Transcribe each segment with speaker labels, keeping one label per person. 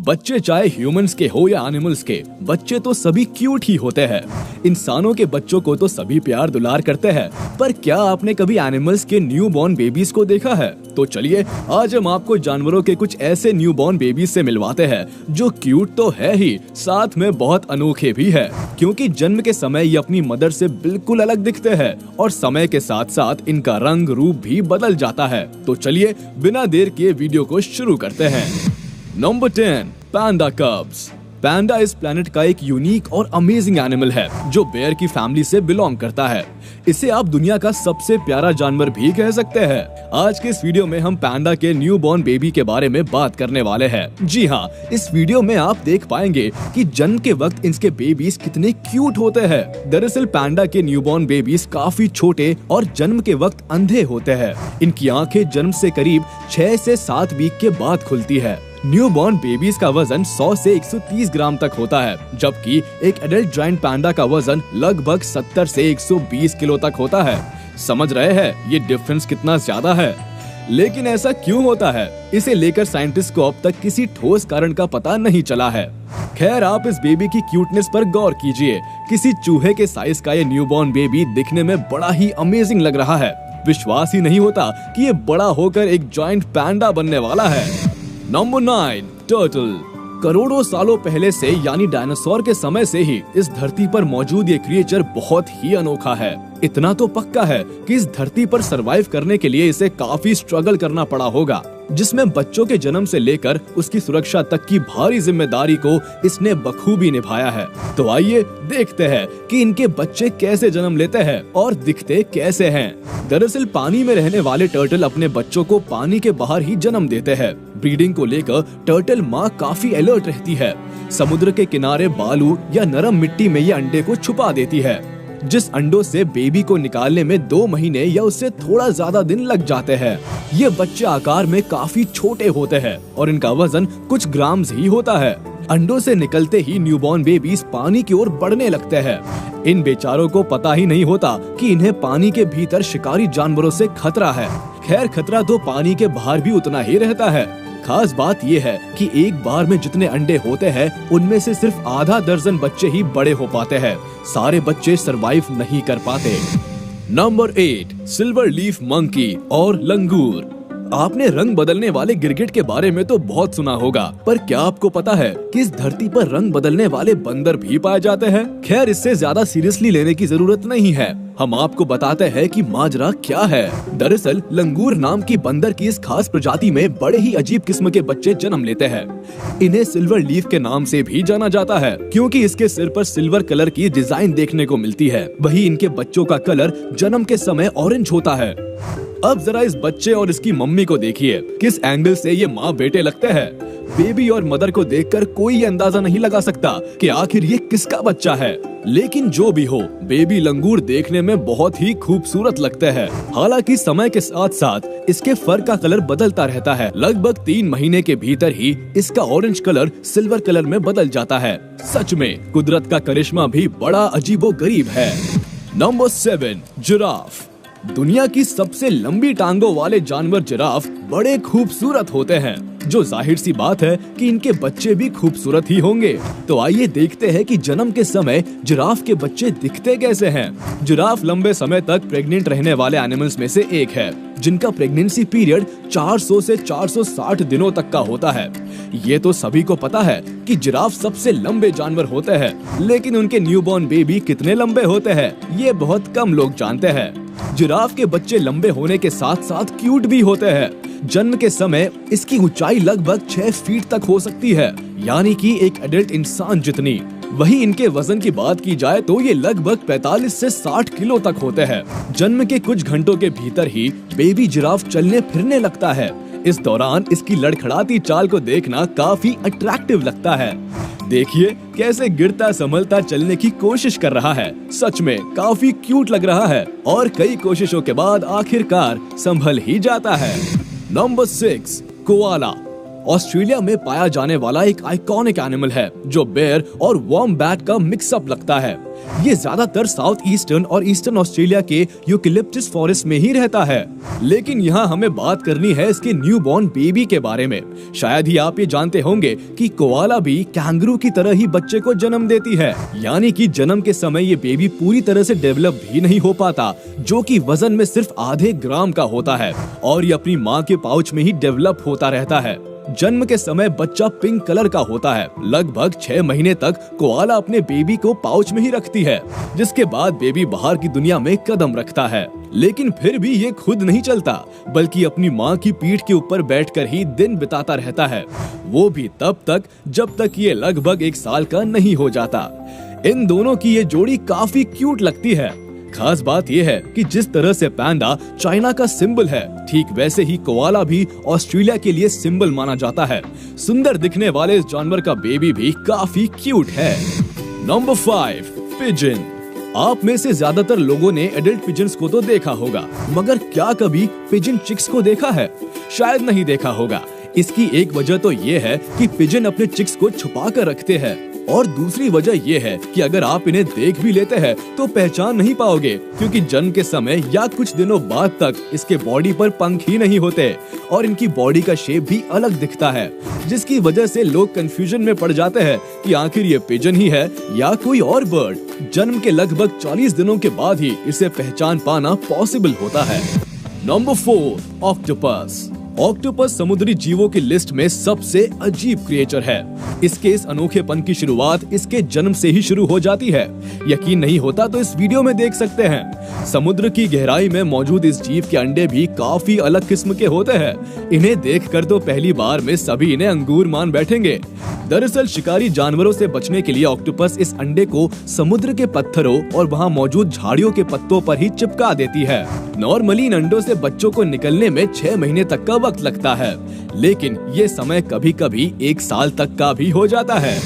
Speaker 1: बच्चे चाहे ह्यूमंस के हो या एनिमल्स के, बच्चे तो सभी क्यूट ही होते हैं। इंसानों के बच्चों को तो सभी प्यार दुलार करते हैं, पर क्या आपने कभी एनिमल्स के न्यू बॉर्न बेबीज को देखा है? तो चलिए आज हम आपको जानवरों के कुछ ऐसे न्यू बॉर्न बेबीज से मिलवाते हैं जो क्यूट तो है ही, साथ में बहुत अनोखे भी है, क्योंकि जन्म के समय ये अपनी मदर से बिल्कुल अलग दिखते हैं और समय के साथ साथ इनका रंग रूप भी बदल जाता है। तो चलिए बिना देर किए वीडियो को शुरू करते हैं। नंबर 10, पैंडा कब्स। पैंडा इस प्लेनेट का एक यूनिक और अमेजिंग एनिमल है जो बेयर की फैमिली से बिलोंग करता है। इसे आप दुनिया का सबसे प्यारा जानवर भी कह सकते हैं। आज के इस वीडियो में हम पैंडा के न्यू बॉर्न बेबी के बारे में बात करने वाले हैं। जी हाँ, इस वीडियो में आप देख पाएंगे कि जन्म के वक्त इनके बेबीज कितने क्यूट होते हैं। दरअसल पैंडा के न्यू बॉर्न बेबीज काफी छोटे और जन्म के वक्त अंधे होते हैं। इनकी आंखें जन्म से करीब 6 से 7 वीक के बाद खुलती है। न्यू बॉर्न बेबीज का वजन 100 से 130 ग्राम तक होता है, जबकि एक एडल्ट जायंट पैंडा का वजन लगभग 70 से 120 किलो तक होता है। समझ रहे हैं ये डिफरेंस कितना ज्यादा है? लेकिन ऐसा क्यों होता है, इसे लेकर साइंटिस्ट को अब तक किसी ठोस कारण का पता नहीं चला है। खैर, आप इस बेबी की क्यूटनेस पर गौर कीजिए। किसी चूहे के साइज का ये न्यू बॉर्न बेबी दिखने में बड़ा ही अमेजिंग लग रहा है। विश्वास ही नहीं होता कि ये बड़ा होकर एक जायंट पैंडा बनने वाला है। Number 9, turtle. करोड़ों सालों पहले से यानी डायनासोर के समय से ही इस धरती पर मौजूद ये क्रिएचर बहुत ही अनोखा है। इतना तो पक्का है कि इस धरती पर सरवाइव करने के लिए इसे काफी स्ट्रगल करना पड़ा होगा, जिसमें बच्चों के जन्म से लेकर उसकी सुरक्षा तक की भारी जिम्मेदारी को इसने बखूबी निभाया है। तो आइए देखते हैं कि इनके बच्चे कैसे जन्म लेते हैं और दिखते कैसे हैं। दरअसल पानी में रहने वाले टर्टल अपने बच्चों को पानी के बाहर ही जन्म देते हैं। ब्रीडिंग को लेकर टर्टल माँ काफी अलर्ट रहती है। समुद्र के किनारे बालू या नरम मिट्टी में ये अंडे को छुपा देती है, जिस अंडों से बेबी को निकालने में 2 महीने या उससे थोड़ा ज्यादा दिन लग जाते हैं। ये बच्चे आकार में काफी छोटे होते हैं और इनका वजन कुछ ग्राम्स ही होता है। अंडों से निकलते ही न्यूबॉर्न बेबीज पानी की ओर बढ़ने लगते हैं। इन बेचारों को पता ही नहीं होता कि इन्हें पानी के भीतर शिकारी जानवरों से खतरा है। खैर, खतरा तो पानी के बाहर भी उतना ही रहता है। खास बात ये है कि एक बार में जितने अंडे होते हैं उनमें से सिर्फ आधा दर्जन बच्चे ही बड़े हो पाते हैं। सारे बच्चे सरवाइव नहीं कर पाते। नंबर 8, सिल्वर लीफ मंकी और लंगूर। आपने रंग बदलने वाले गिरगिट के बारे में तो बहुत सुना होगा, पर क्या आपको पता है कि इस धरती पर रंग बदलने वाले बंदर भी पाए जाते हैं? खैर, इससे ज्यादा सीरियसली लेने की जरूरत नहीं है। हम आपको बताते हैं कि माजरा क्या है। दरअसल लंगूर नाम की बंदर की इस खास प्रजाति में बड़े ही अजीब किस्म के बच्चे जन्म लेते हैं। इन्हें सिल्वर लीफ के नाम से भी जाना जाता है, क्योंकि इसके सिर पर सिल्वर कलर की डिजाइन देखने को मिलती है। वही इनके बच्चों का कलर जन्म के समय ऑरेंज होता है। अब जरा इस बच्चे और इसकी मम्मी को देखिए, किस एंगल से ये माँ बेटे लगते हैं। बेबी और मदर को देखकर कोई ये अंदाजा नहीं लगा सकता कि आखिर ये किसका बच्चा है। लेकिन जो भी हो, बेबी लंगूर देखने में बहुत ही खूबसूरत लगते हैं। हालांकि समय के साथ साथ इसके फर का कलर बदलता रहता है। लगभग 3 महीने के भीतर ही इसका ऑरेंज कलर सिल्वर कलर में बदल जाता है। सच में कुदरत का करिश्मा भी बड़ा अजीबोगरीब है। Number 7, giraffe. दुनिया की सबसे लंबी टांगों वाले जानवर जिराफ बड़े खूबसूरत होते हैं, जो जाहिर सी बात है कि इनके बच्चे भी खूबसूरत ही होंगे। तो आइए देखते हैं कि जन्म के समय जिराफ के बच्चे दिखते कैसे हैं। जिराफ लंबे समय तक प्रेग्नेंट रहने वाले एनिमल्स में से एक है, जिनका प्रेगनेंसी पीरियड 400 से 460 दिनों तक का होता है। ये तो सभी को पता है कि जिराफ सबसे लंबे जानवर होते हैं, लेकिन उनके न्यूबॉर्न बेबी कितने लंबे होते हैं ये बहुत कम लोग जानते हैं। जिराफ के बच्चे लंबे होने के साथ साथ क्यूट भी होते हैं। जन्म के समय इसकी ऊंचाई लगभग 6 फीट तक हो सकती है, यानी कि एक एडल्ट इंसान जितनी। वही इनके वजन की बात की जाए तो ये लगभग 45 से 60 किलो तक होते हैं। जन्म के कुछ घंटों के भीतर ही बेबी जिराफ चलने फिरने लगता है। इस दौरान इसकी लड़खड़ाती चाल को देखना काफी अट्रैक्टिव लगता है। देखिए कैसे गिरता संभलता चलने की कोशिश कर रहा है। सच में काफी क्यूट लग रहा है और कई कोशिशों के बाद आखिरकार संभल ही जाता है। Number 6, koala. ऑस्ट्रेलिया में पाया जाने वाला एक आइकॉनिक एनिमल है जो बेयर और वॉम्बैट का मिक्सअप लगता है। ये ज्यादातर साउथ ईस्टर्न और ईस्टर्न ऑस्ट्रेलिया के यूकेलिप्टस फॉरेस्ट में ही रहता है। लेकिन यहाँ हमें बात करनी है इसके न्यूबॉर्न बेबी के बारे में। शायद ही आप ये जानते होंगे कि कोआला भी कैंगरू की तरह ही बच्चे को जन्म देती है, यानी कि जन्म के समय ये बेबी पूरी तरह से डेवलप भी नहीं हो पाता, जो कि वजन में सिर्फ आधे ग्राम का होता है और ये अपनी माँ के पाउच में ही डेवलप होता रहता है। जन्म के समय बच्चा पिंक कलर का होता है। लगभग 6 महीने तक कोआला अपने बेबी को पाउच में ही रखती है, जिसके बाद बेबी बाहर की दुनिया में कदम रखता है। लेकिन फिर भी ये खुद नहीं चलता, बल्कि अपनी माँ की पीठ के ऊपर बैठकर ही दिन बिताता रहता है, वो भी तब तक जब तक ये लगभग 1 साल का नहीं हो जाता। इन दोनों की ये जोड़ी काफी क्यूट लगती है। खास बात यह है कि जिस तरह से पैंडा चाइना का सिंबल है, ठीक वैसे ही कोआला भी ऑस्ट्रेलिया के लिए सिंबल माना जाता है। सुंदर दिखने वाले इस जानवर का बेबी भी काफी क्यूट है। Number 5, pigeon. आप में से ज्यादातर लोगों ने एडल्ट पिजन्स को तो देखा होगा, मगर क्या कभी पिजन चिक्स को देखा है? शायद नहीं देखा होगा। इसकी एक वजह तो ये है कि पिजन अपने चिक्स को छुपा कर रखते हैं, और दूसरी वजह ये है कि अगर आप इन्हें देख भी लेते हैं तो पहचान नहीं पाओगे, क्योंकि जन्म के समय या कुछ दिनों बाद तक इसके बॉडी पर पंख ही नहीं होते और इनकी बॉडी का शेप भी अलग दिखता है, जिसकी वजह से लोग कंफ्यूजन में पड़ जाते हैं कि आखिर ये पिजन ही है या कोई और बर्ड। जन्म के लगभग 40 दिनों के बाद ही इसे पहचान पाना पॉसिबल होता है। Number 4, octopus. ऑक्टोपस समुद्री जीवों की लिस्ट में सबसे अजीब क्रिएचर है। इसके इस अनोखेपन की शुरुआत इसके जन्म से ही शुरू हो जाती है। यकीन नहीं होता तो इस वीडियो में देख सकते हैं। समुद्र की गहराई में मौजूद इस जीव के अंडे भी काफी अलग किस्म के होते हैं। इन्हें देखकर तो पहली बार में सभी इन्हें अंगूर मान बैठेंगे। दरअसल शिकारी जानवरों से बचने के लिए ऑक्टोपस इस अंडे को समुद्र के पत्थरों और वहाँ मौजूद झाड़ियों के पत्तों पर ही चिपका देती है। नॉर्मली इन अंडों से बच्चों को निकलने में 6 महीने तक का वक्त लगता है, लेकिन ये समय कभी कभी 1 साल तक का भी हो जाता है।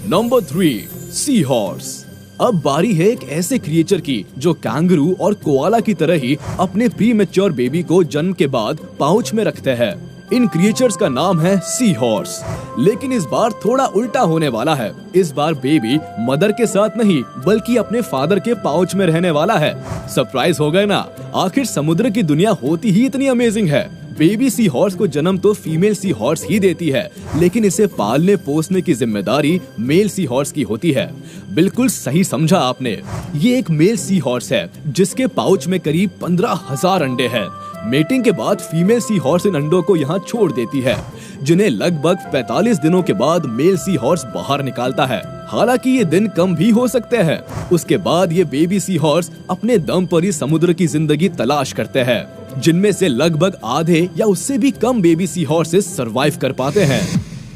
Speaker 1: Number 3, sea horse. अब बारी है एक ऐसे क्रिएचर की जो कैंगरू और कोआला की तरह ही अपने प्री मैच्योर बेबी को जन्म के बाद पाउच में रखते हैं। इन क्रिएचर्स का नाम है सी हॉर्स, लेकिन इस बार थोड़ा उल्टा होने वाला है। इस बार बेबी मदर के साथ नहीं बल्कि अपने फादर के पाउच में रहने वाला है। सरप्राइज हो गए ना? आखिर समुद्र की दुनिया होती ही इतनी अमेजिंग है। बेबी सी हॉर्स को जन्म तो फीमेल सी हॉर्स ही देती है, लेकिन इसे पालने पोसने की जिम्मेदारी मेल सी हॉर्स की होती है। बिल्कुल सही समझा आपने। ये एक मेल सी हॉर्स है जिसके पाउच में करीब 15,000 अंडे हैं। मेटिंग के बाद फीमेल सी हॉर्स इन अंडों को यहाँ छोड़ देती है, जिन्हें लगभग 45 दिनों के बाद मेल सी हॉर्स बाहर निकालता है। हालांकि ये दिन कम भी हो सकते हैं। उसके बाद ये बेबी सी हॉर्स अपने दम पर ही समुद्र की जिंदगी तलाश करते हैं, जिनमें से लगभग आधे या उससे भी कम बेबी सी हॉर्सेस सरवाइव कर पाते हैं।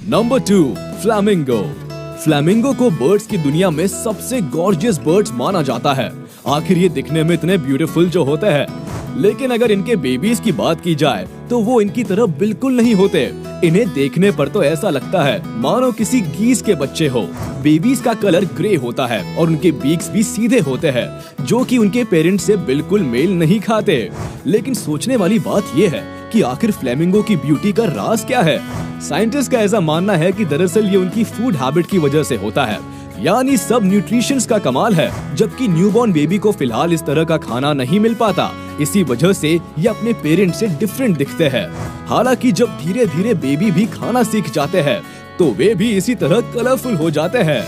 Speaker 1: Number 2, flamingo. फ्लैमिंगो को बर्ड्स की दुनिया में सबसे गॉर्जियस बर्ड्स माना जाता है। आखिर ये दिखने में इतने ब्यूटीफुल जो होते हैं, लेकिन अगर इनके बेबीज की बात की जाए तो वो इनकी तरह बिल्कुल नहीं होते। इन्हें देखने पर तो ऐसा लगता है मानो किसी गीज के बच्चे हो। बेबीज का कलर ग्रे होता है और उनके बीक्स भी सीधे होते हैं, जो कि उनके पेरेंट्स से बिल्कुल मेल नहीं खाते। लेकिन सोचने वाली बात ये है कि आखिर फ्लेमिंगो की ब्यूटी का राज क्या है? साइंटिस्ट का ऐसा मानना है कि दरअसल ये उनकी फूड हैबिट की वजह से होता है, यानी सब न्यूट्रिशंस का कमाल है। जबकि न्यूबॉर्न बेबी को फिलहाल इस तरह का खाना नहीं मिल पाता, इसी वजह से ये अपने पेरेंट्स से डिफरेंट दिखते हैं। हालांकि जब धीरे धीरे बेबी भी खाना सीख जाते हैं तो वे भी इसी तरह कलरफुल हो जाते हैं।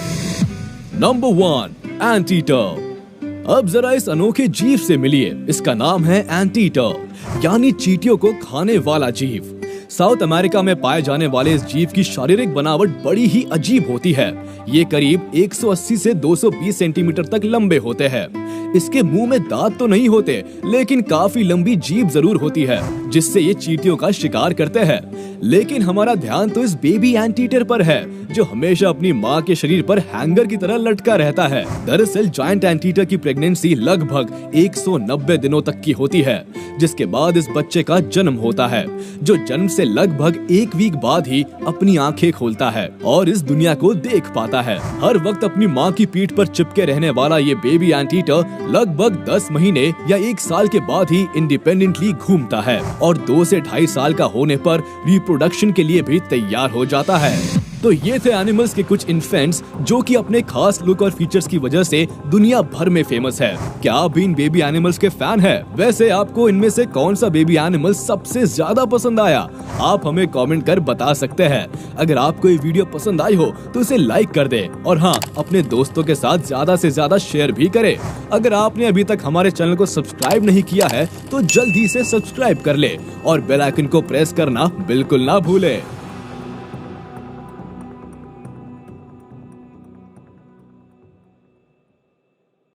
Speaker 1: Number 1, anteater. अब जरा इस अनोखे जीव से मिलिए। इसका नाम है एंटीटर, यानी चींटियों को खाने वाला जीव। साउथ अमेरिका में पाए जाने वाले इस जीव की शारीरिक बनावट बड़ी ही अजीब होती है। ये करीब 180 से 220 सेंटीमीटर तक लंबे होते हैं। इसके मुंह में दांत तो नहीं होते, लेकिन काफी लंबी जीभ जरूर होती है, जिससे ये चींटियों का शिकार करते हैं। लेकिन हमारा ध्यान तो इस बेबी एंटीटर पर है, जो हमेशा अपनी माँ के शरीर पर हैंगर की तरह लटका रहता है। दरअसल जायंट एंटीटर की प्रेगनेंसी लगभग 190 दिनों तक की होती है, जिसके बाद इस बच्चे का जन्म होता है, जो जन्म से लगभग 1 वीक बाद ही अपनी आंखें खोलता है और इस दुनिया को देख पाता है। हर वक्त अपनी माँ की पीठ पर चिपके रहने वाला ये बेबी एंटीटर लगभग 10 महीने या 1 साल के बाद ही इंडिपेंडेंटली घूमता है और 2 से 2.5 साल का होने पर रिप्रोडक्शन के लिए भी तैयार हो जाता है। तो ये थे एनिमल्स के कुछ इन्फेंट्स जो कि अपने खास लुक और फीचर्स की वजह से दुनिया भर में फेमस है। क्या आप भी इन बेबी एनिमल्स के फैन हैं? वैसे आपको इनमें से कौन सा बेबी एनिमल सबसे ज्यादा पसंद आया? आप हमें कमेंट कर बता सकते हैं। अगर आपको ये वीडियो पसंद आई हो तो इसे लाइक कर दे और हाँ, अपने दोस्तों के साथ ज्यादा से ज्यादा शेयर भी करे। अगर आपने अभी तक हमारे चैनल को सब्सक्राइब नहीं किया है तो जल्दी से सब्सक्राइब कर ले और बेल आइकन को प्रेस करना बिल्कुल ना भूले।